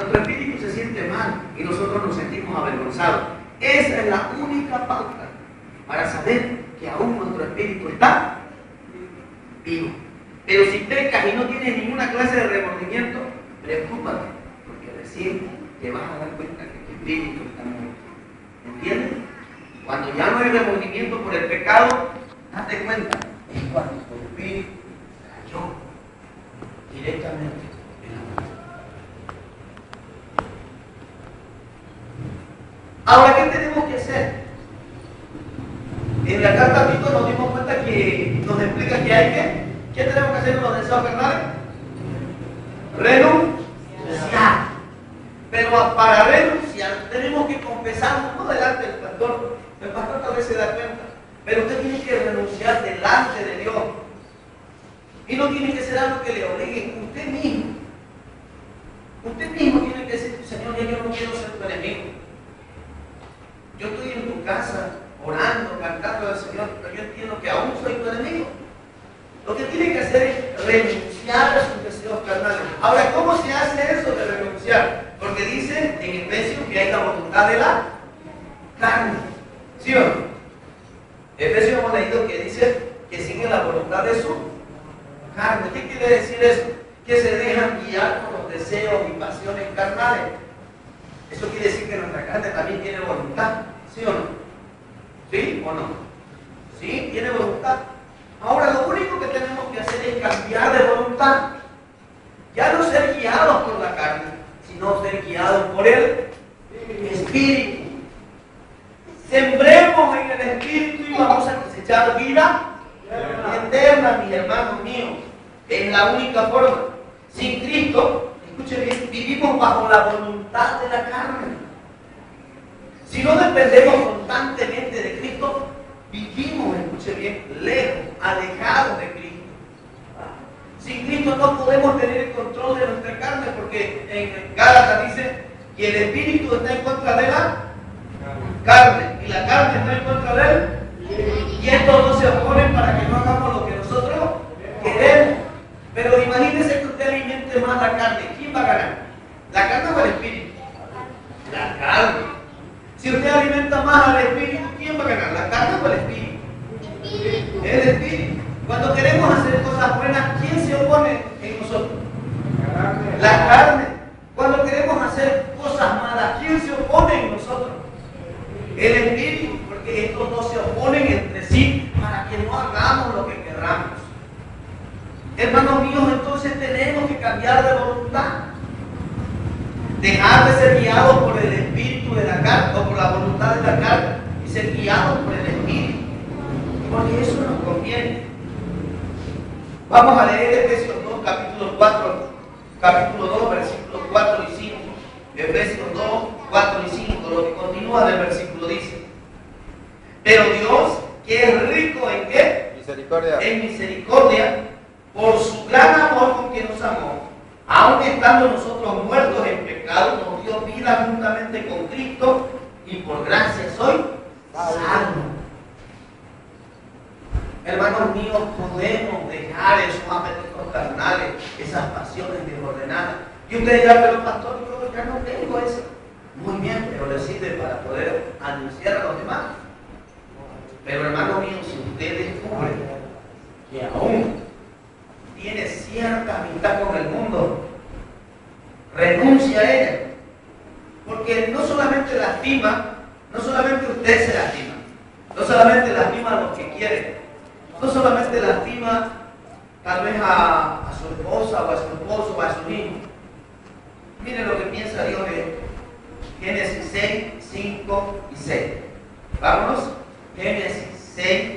Nuestro espíritu se siente mal y nosotros nos sentimos avergonzados. Esa es la única pauta para saber que aún nuestro espíritu está vivo. Pero si pecas y no tienes ninguna clase de remordimiento, preocúpate, porque recién te vas a dar cuenta que tu espíritu está muerto. ¿Entiendes? Cuando ya no hay remordimiento por el pecado, date cuenta, es cuando tu espíritu cayó directamente en la muerte. Ahora, ¿qué tenemos que hacer? En la carta a Tito nos dimos cuenta que nos explica que hay que, ¿qué tenemos que hacer con los deseos carnales? Renunciar. Pero para renunciar tenemos que confesarnos, no delante del pastor. El pastor tal vez se da cuenta, pero usted tiene que renunciar delante de Dios. Y no tiene que ser algo que le obligue usted mismo. Usted mismo tiene que decir, Señor, yo no quiero ser tu enemigo. Yo estoy en tu casa orando, cantando al Señor, pero yo entiendo que aún soy tu enemigo. Lo que tiene que hacer es renunciar a sus deseos carnales. Ahora, ¿cómo se hace eso de renunciar? Porque dice en Efesios que hay la voluntad de la carne. ¿Sí o no? Efesios hemos leído que dice que sigue la voluntad de su carne. ¿Qué quiere decir eso? Que se dejan guiar por los deseos y pasiones carnales. Eso quiere decir que nuestra carne también tiene voluntad. ¿Sí o no? ¿Sí o no? ¿Sí? ¿Tiene voluntad? Ahora, lo único que tenemos que hacer es cambiar de voluntad. Ya no ser guiados por la carne, sino ser guiados por el Espíritu. Sembremos en el Espíritu y vamos a cosechar vida eterna, mis hermanos míos. Es la única forma. Sin Cristo, escuchen bien, vivimos bajo la voluntad de la carne. Si no dependemos constantemente de Cristo, vivimos, escuchen bien, lejos, alejados de Cristo. Sin Cristo no podemos tener el control de nuestra carne, porque en Gálatas dice que el Espíritu está en contra de la carne y la carne está en contra de él. Y estos dos se oponen para que no hagamos lo que nosotros queremos. Pero imagínense que usted alimente más la carne. ¿Quién va a ganar? ¿La carne o el espíritu? La carne. Si usted alimenta más al espíritu, ¿quién va a ganar? ¿La carne o el espíritu? El espíritu. Cuando queremos hacer cosas buenas, ¿quién se opone en nosotros? La carne. Cuando queremos hacer cosas malas, ¿quién se opone en nosotros? El espíritu. Porque estos dos se oponen entre sí para que no hagamos lo que querramos. Hermanos míos, entonces tenemos que cambiar de voluntad. Dejar de ser guiados por el espíritu de la carne o por la voluntad de la carne y ser guiados por el espíritu. Porque eso nos conviene. Vamos a leer Efesios 2, capítulo 2, versículos 4 y 5. Efesios 2, 4 y 5, lo que continúa del versículo dice: pero Dios, que es rico en ¿qué? Misericordia. En misericordia, por su gran amor con que nos amó, aun estando nosotros muertos en pecado, nos dio vida juntamente con Cristo, y por gracia soy salvo. Hermanos míos, podemos dejar esos apetitos carnales, esas pasiones desordenadas. Y usted dirá, pero pastor, yo ya no tengo eso. Muy bien, pero le sirve para poder anunciar a los demás. Pero hermano mío, si usted descubre que aún tiene cierta amistad con el mundo, renuncia a ella. Porque no solamente lastima, no solamente usted se lastima, no solamente lastima a los que quieren, no solamente lastima tal vez a su esposa o a su esposo o a su hijo. Miren lo que piensa Dios en Génesis 6, 5 y 6. Vámonos. Génesis 6,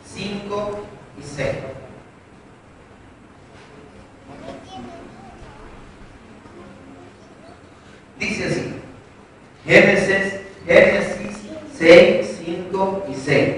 5 y 6. Dice así. Génesis 6, 5 y 6.